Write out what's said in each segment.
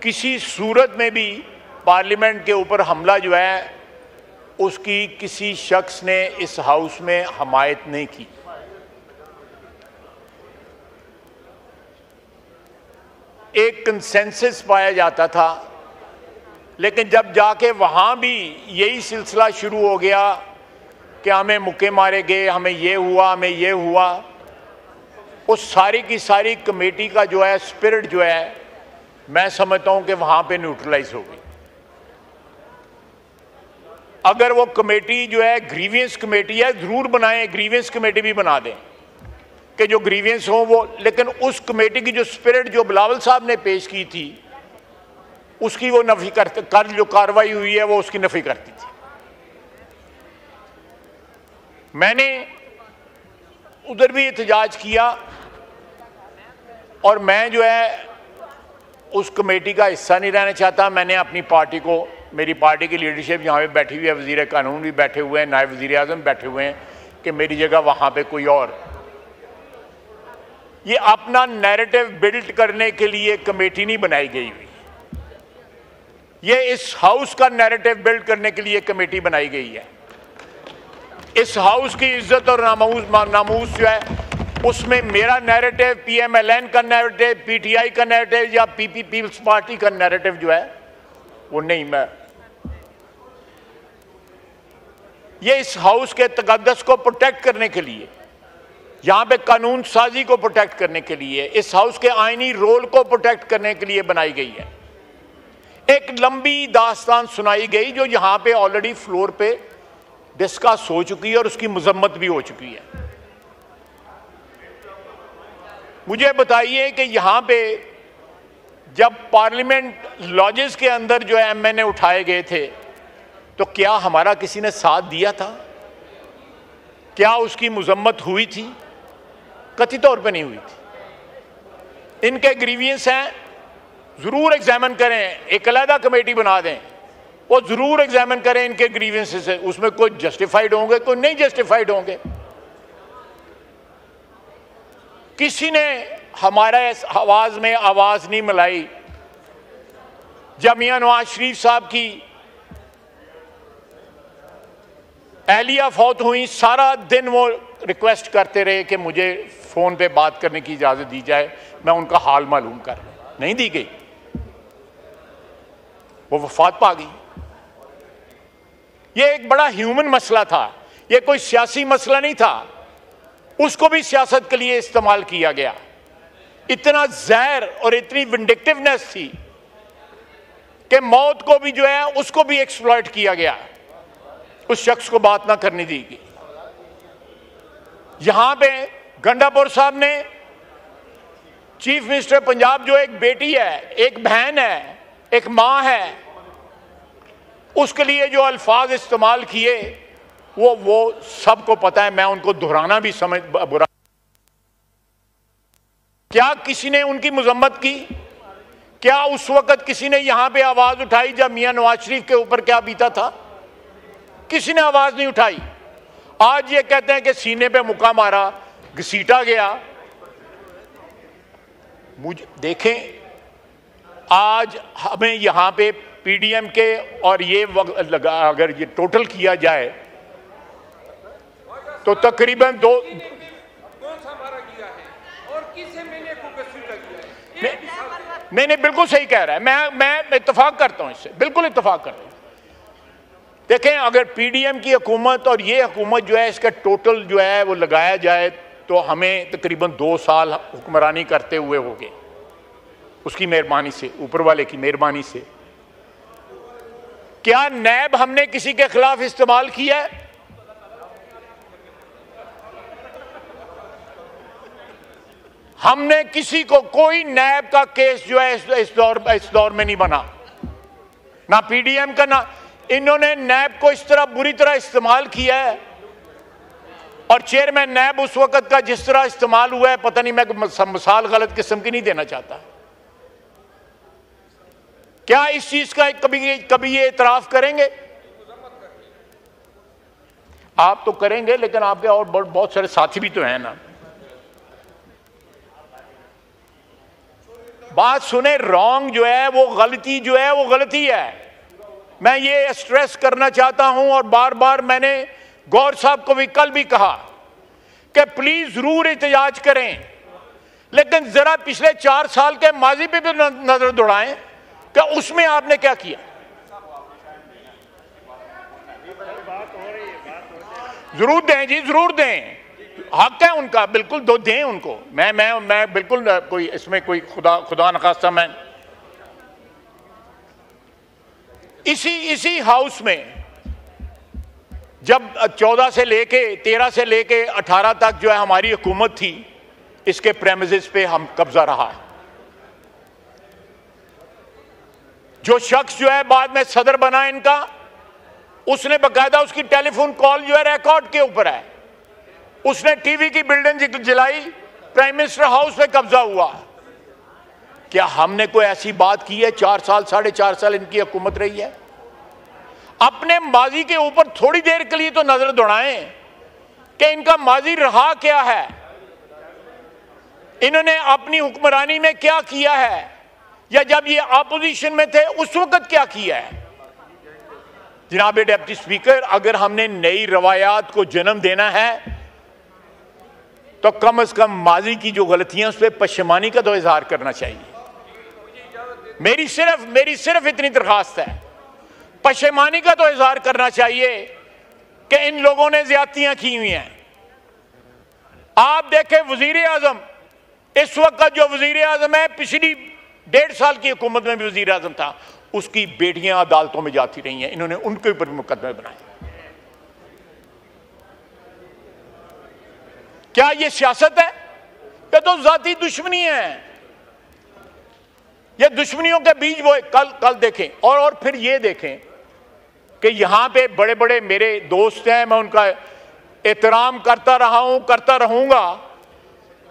किसी सूरत में भी पार्लियामेंट के ऊपर हमला जो है उसकी किसी शख्स ने इस हाउस में हमायत नहीं की। एक कंसेंसस पाया जाता था, लेकिन जब जाके वहाँ भी यही सिलसिला शुरू हो गया कि हमें मुक्के मारे गए, हमें ये हुआ, हमें ये हुआ, उस सारी की सारी कमेटी का जो है स्पिरिट जो है मैं समझता हूँ कि वहाँ पे न्यूट्रलाइज हो गई। अगर वो कमेटी जो है ग्रीवियंस कमेटी है, ज़रूर बनाएं, ग्रीवियंस कमेटी भी बना दें कि जो ग्रीवियंस हो वो, लेकिन उस कमेटी की जो स्पिरिट जो बिलावल साहब ने पेश की थी उसकी वो नफी कर जो कार्रवाई हुई है वो उसकी नफी करती थी। मैंने उधर भी एहतजाज किया और मैं जो है उस कमेटी का हिस्सा नहीं रहना चाहता। मैंने अपनी पार्टी को, मेरी पार्टी की लीडरशिप यहाँ पे बैठी हुई है, वज़ीर कानून भी बैठे हुए हैं, नायब वज़ीर आज़म बैठे हुए हैं, कि मेरी जगह वहाँ पे कोई और। ये अपना नैरेटिव बिल्ड करने के लिए कमेटी नहीं बनाई गई हुई, ये इस हाउस का नैरेटिव बिल्ड करने के लिए कमेटी बनाई गई है। इस हाउस की इज्जत और नामूस जो है उसमें मेरा नैरेटिव, PMLN का नैरेटिव, PTI का नैरेटिव या पीपल्स पार्टी का नैरेटिव जो है वो नहीं। मैं ये इस हाउस के तकद्दस को प्रोटेक्ट करने के लिए, यहाँ पे कानून साजी को प्रोटेक्ट करने के लिए, इस हाउस के आईनी रोल को प्रोटेक्ट करने के लिए बनाई गई है। एक लंबी दास्तान सुनाई गई जो यहाँ पे ऑलरेडी फ्लोर पे डिस्कस हो चुकी है और उसकी मजम्मत भी हो चुकी है। मुझे बताइए कि यहाँ पे जब पार्लियामेंट लॉजेस के अंदर जो है MNA उठाए गए थे तो क्या हमारा किसी ने साथ दिया था? क्या उसकी मजम्मत हुई थी? कथित तौर पे नहीं हुई थी। इनके ग्रीवियंस हैं, जरूर एग्जामिन करें, एक अलहदा कमेटी बना दें, वो जरूर एग्जामिन करें इनके ग्रीवियंसेस से, उसमें कोई जस्टिफाइड होंगे, कोई नहीं जस्टिफाइड होंगे। किसी ने हमारा इस आवाज में आवाज नहीं मिलाई। जब मियां नवाज शरीफ साहब की एहलिया फौत हुई, सारा दिन वो रिक्वेस्ट करते रहे कि मुझे फोन पे बात करने की इजाजत दी जाए, मैं उनका हाल मालूम कर, नहीं दी गई, वो वफात पा गई। ये एक बड़ा ह्यूमन मसला था, ये कोई सियासी मसला नहीं था, उसको भी सियासत के लिए इस्तेमाल किया गया। इतना जहर और इतनी विंडिक्टिवनेस थी कि मौत को भी जो है उसको भी एक्सप्लॉइट किया गया, उस शख्स को बात ना करने दी गई। यहां पे गंडापुर साहब ने, चीफ मिनिस्टर पंजाब जो एक बेटी है, एक बहन है, एक मां है, उसके लिए जो अल्फाज इस्तेमाल किए वो सबको पता है, मैं उनको दोहराना भी समझ बुरा। क्या किसी ने उनकी मजम्मत की? क्या उस वक्त किसी ने यहां पे आवाज उठाई जब मियां नवाज शरीफ के ऊपर क्या बीता था? किसी ने आवाज नहीं उठाई। आज ये कहते हैं कि सीने पे मुक्का मारा, घसीटा गया। मुझे देखें, आज हमें यहां पे PDM के और ये अगर ये टोटल किया जाए तो तकरीबन दो, कौन सा मारा गया है और किस MNA को घसीटा गया है? नहीं, बिल्कुल सही कह रहा है। मैं इत्तेफाक करता हूं इससे, बिल्कुल इत्तेफाक करता हूं। देखें, अगर PDM की हुकूमत और ये हुकूमत जो है इसका टोटल जो है वो लगाया जाए तो हमें तकरीबन 2 साल हुक्मरानी करते हुए हो गए, उसकी मेहरबानी से, ऊपर वाले की मेहरबानी से। क्या नैब हमने किसी के खिलाफ इस्तेमाल किया है? हमने किसी को, कोई नैब का केस जो है इस दौर में नहीं बना, ना PDM का, ना इन्होंने नैब को इस तरह बुरी तरह इस्तेमाल किया है। और चेयरमैन नैब उस वक्त का जिस तरह इस्तेमाल हुआ है, पता नहीं, मैं मिसाल गलत किस्म की नहीं देना चाहता। क्या इस चीज का कभी ये इतराफ करेंगे? आप तो करेंगे, लेकिन आपके और बहुत सारे साथी भी तो हैं ना। बात सुने, रॉन्ग जो है वो गलती जो है वो गलती है। मैं ये स्ट्रेस करना चाहता हूं और बार बार मैंने गौर साहब को भी कल भी कहा कि प्लीज जरूर एहतजाज करें, लेकिन जरा पिछले 4 साल के माजी पे भी नजर दौड़ाएं कि उसमें आपने क्या किया। जरूर दें जी, जरूर दें, हक है उनका, बिल्कुल दो दें उनको। मैं बिल्कुल कोई इसमें कोई खुदा नखास्ता मैं इसी हाउस में जब 14 से लेके 13 से लेके 18 तक जो है हमारी हुकूमत थी, इसके प्रेमिसेस पे हम कब्जा रहा है। जो शख्स जो है बाद में सदर बना इनका, उसने बकायदा उसकी टेलीफोन कॉल जो है रिकॉर्ड के ऊपर है। उसने टीवी की बिल्डिंग जलाई, प्राइम मिनिस्टर हाउस पे कब्जा हुआ। क्या हमने कोई ऐसी बात की है? 4 साल 4.5 साल इनकी हुकूमत रही है। अपने माजी के ऊपर थोड़ी देर के लिए तो नजर दौड़ाएं कि इनका माजी रहा क्या है, इन्होंने अपनी हुक्मरानी में क्या किया है, या जब ये अपोजिशन में थे उस वक्त क्या किया है। जनाब डिप्टी स्पीकर, अगर हमने नई रवायात को जन्म देना है तो कम से कम माजी की जो गलतियां उस पर पशेमानी का तो इजहार करना चाहिए। मेरी सिर्फ इतनी दरखास्त है, पशेमानी का तो इजहार करना चाहिए कि इन लोगों ने ज्यादतियां की हुई हैं। आप देखें वजीर आजम, इस वक्त जो वजीर आजम है, पिछली 1.5 साल की हुकूमत में भी वजीर आजम था, उसकी बेटियां अदालतों में जाती रही हैं, इन्होंने उनके ऊपर मुकदमे बनाए। क्या ये सियासत है? ये तो जाती दुश्मनी है। ये दुश्मनियों के बीज वो कल देखें और फिर ये देखें कि यहां पे बड़े बड़े मेरे दोस्त हैं, मैं उनका एहतराम करता रहा हूं, करता रहूंगा।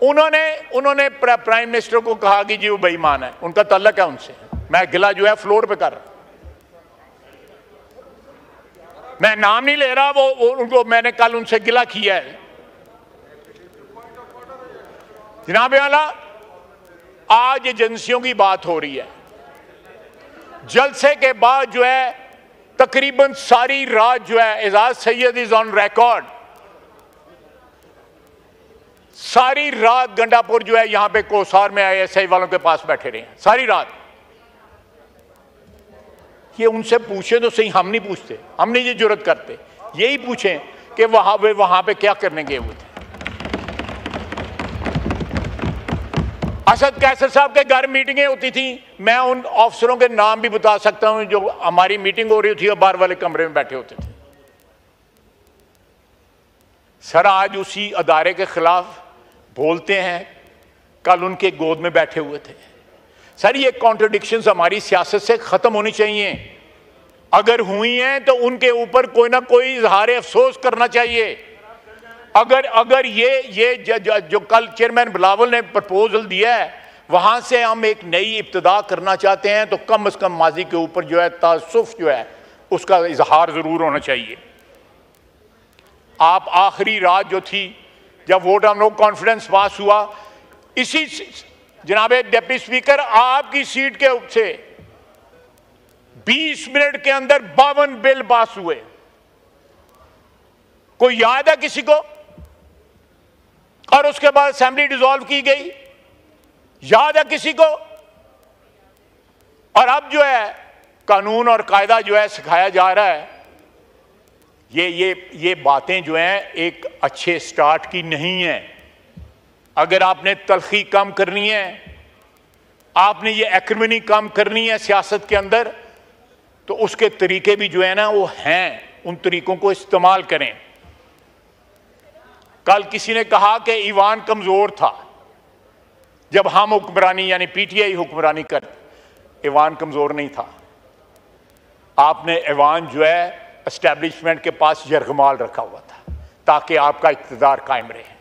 उन्होंने प्राइम मिनिस्टर को कहा कि जी वो बेईमान है, उनका ताल्लुक है उनसे। मैं गिला जो है फ्लोर पे कर रहा, मैं नाम नहीं ले रहा, वो उनको मैंने कल उनसे गिला किया है। जनाब आला, आज एजेंसियों की बात हो रही है। जलसे के बाद जो है तकरीबन सारी रात जो है, Ejaz Syed is on record, सारी रात गंडापुर जो है यहां पे कोसार में ISI वालों के पास बैठे रहे हैं सारी रात। ये उनसे पूछे तो सही, हम नहीं पूछते, हम नहीं ये जुर्रत करते। यही पूछें कि वहां पे क्या करने गए हुए थे। असद कैसर साहब के घर मीटिंगें होती थी, मैं उन अफसरों के नाम भी बता सकता हूं जो हमारी मीटिंग हो रही थी और बाहर वाले कमरे में बैठे होते थे। सर आज उसी अदारे के खिलाफ बोलते हैं, कल उनके गोद में बैठे हुए थे। सर ये कॉन्ट्रडिक्शंस हमारी सियासत से खत्म होनी चाहिए। अगर हुई हैं तो उनके ऊपर कोई ना कोई इजहार अफसोस करना चाहिए। अगर ये जो कल चेयरमैन बिलावल ने प्रपोजल दिया है, वहां से हम एक नई इब्तिदा करना चाहते हैं, तो कम से कम माजी के ऊपर जो है तासुफ जो है उसका इजहार जरूर होना चाहिए। आप आखिरी रात जो थी जब वोट ऑफ नो कॉन्फिडेंस पास हुआ, इसी जनाब डिप्टी स्पीकर आपकी सीट के से 20 मिनट के अंदर 52 बिल पास हुए। कोई याद है किसी को? और उसके बाद असेंबली डिसॉल्व की गई, याद है किसी को? और अब जो है कानून और कायदा जो है सिखाया जा रहा है। ये बातें जो हैं एक अच्छे स्टार्ट की नहीं है। अगर आपने तलखी कम करनी है, आपने ये एक्रिमनी कम करनी है सियासत के अंदर, तो उसके तरीके भी जो है ना वो हैं, उन तरीकों को इस्तेमाल करें। कल किसी ने कहा कि ईवान कमजोर था जब हम हुक्मरानी यानी PTI हुक्मरानी कर, ईवान कमजोर नहीं था। आपने ईवान जो है एस्टेब्लिशमेंट के पास यरगमाल रखा हुआ था ताकि आपका इक़्तिदार कायम रहे।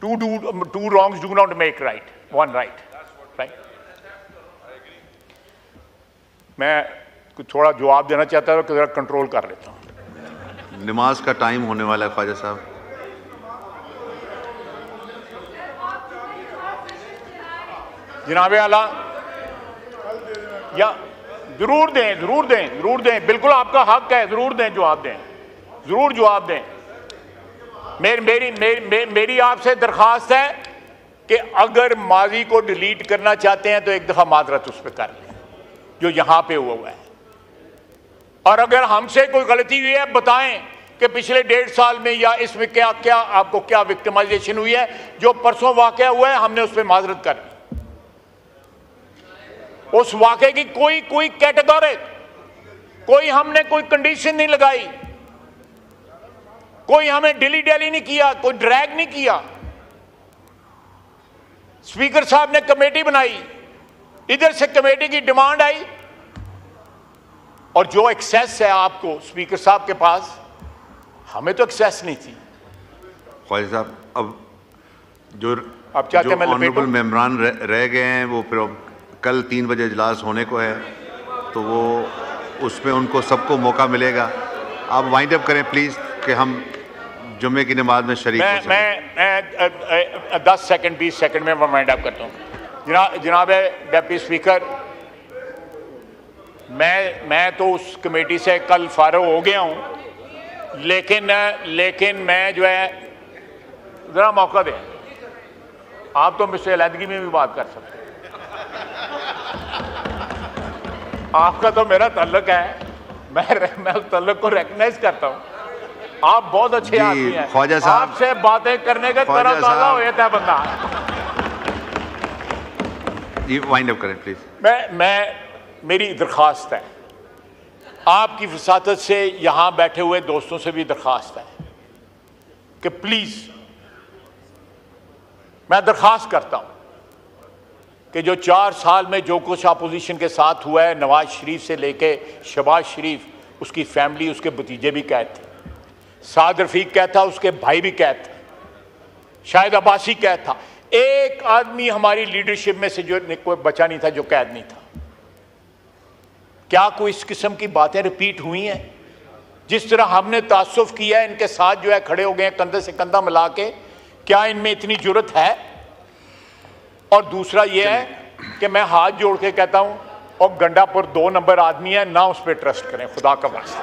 Two wrongs do not make right, one right. मैं थोड़ा जवाब देना चाहता हूँ, जरा कंट्रोल कर लेता हूँ। नमाज का टाइम होने वाला है ख्वाजा साहब। जनाब आला, या जरूर दें, जरूर दें, जरूर दें, बिल्कुल आपका हक है, जरूर दें, जवाब दें, जरूर जवाब दें। मेरी आपसे दरखास्त है कि अगर माजी को डिलीट करना चाहते हैं तो एक दफा माजरत उस पर कर लें जो यहां पे हुआ है, और अगर हमसे कोई गलती हुई है बताएं कि पिछले 1.5 साल में या इसमें क्या क्या आपको क्या विक्टिमाइजेशन हुई है। जो परसों वाकया हुआ है हमने उस पर माजरत कर ली। उस वाकये की कोई कैटेगरी, कोई हमने कोई कंडीशन नहीं लगाई, कोई हमें डिली डेली नहीं किया, कोई ड्रैग नहीं किया। स्पीकर साहब ने कमेटी बनाई, इधर से कमेटी की डिमांड आई, और जो एक्सेस है आपको स्पीकर साहब के पास, हमें तो एक्सेस नहीं थी। ख्वाजा साहब, अब जो ऑनरेबल मेंबरान रह गए हैं वो फिर कल 3 बजे इजलास होने को है, तो वो उसमें उनको सबको मौका मिलेगा। आप वाइंड अप करें प्लीज़ कि हम जुम्मे की नमाज में शरीक हो सकें। मैं 10 सेकंड 20 सेकंड में वाइंड अप करता हूँ। जनाब डेप्टी स्पीकर, मैं तो उस कमेटी से कल फारग हो गया हूँ, लेकिन मैं जो है ज़रा मौका दें, आप तो मुझसे अलहदगी में भी बात कर सकते हैं। आपका तो मेरा ताल्लुक है, मैं उस ताल्लुक को रिकग्नाइज करता हूँ। आप बहुत अच्छे आदमी हैं, ख्वाजा साहब, आपसे बातें करने का तरह ताज़ा हो जाता है बंदा। जी वाइंड अप करें प्लीज। मेरी दरख्वास्त है, आपकी वसातत से यहाँ बैठे हुए दोस्तों से भी दरख्वास्त है कि प्लीज़, मैं दरख्वास्त करता हूँ कि जो 4 साल में जो कुछ अपोजिशन के साथ हुआ है, नवाज शरीफ से लेके शहबाज शरीफ, उसकी फैमिली, उसके भतीजे भी कैद थे, साद रफीक कैद था, उसके भाई भी कैद थे, शाहिद अब्बासी कैद था। एक आदमी हमारी लीडरशिप में से जो कोई बचा नहीं था जो कैद नहीं था। क्या कोई इस किस्म की बातें रिपीट हुई हैं? जिस तरह हमने तासुफ किया है, इनके साथ जो है खड़े हो गए कंधे से कंधा मिला के, क्या इनमें इतनी जुर्रत है? और दूसरा यह है कि मैं हाथ जोड़ के कहता हूं, और गंडापुर 2 नंबर आदमी है ना, उस पर ट्रस्ट करें, खुदा का वास्ता।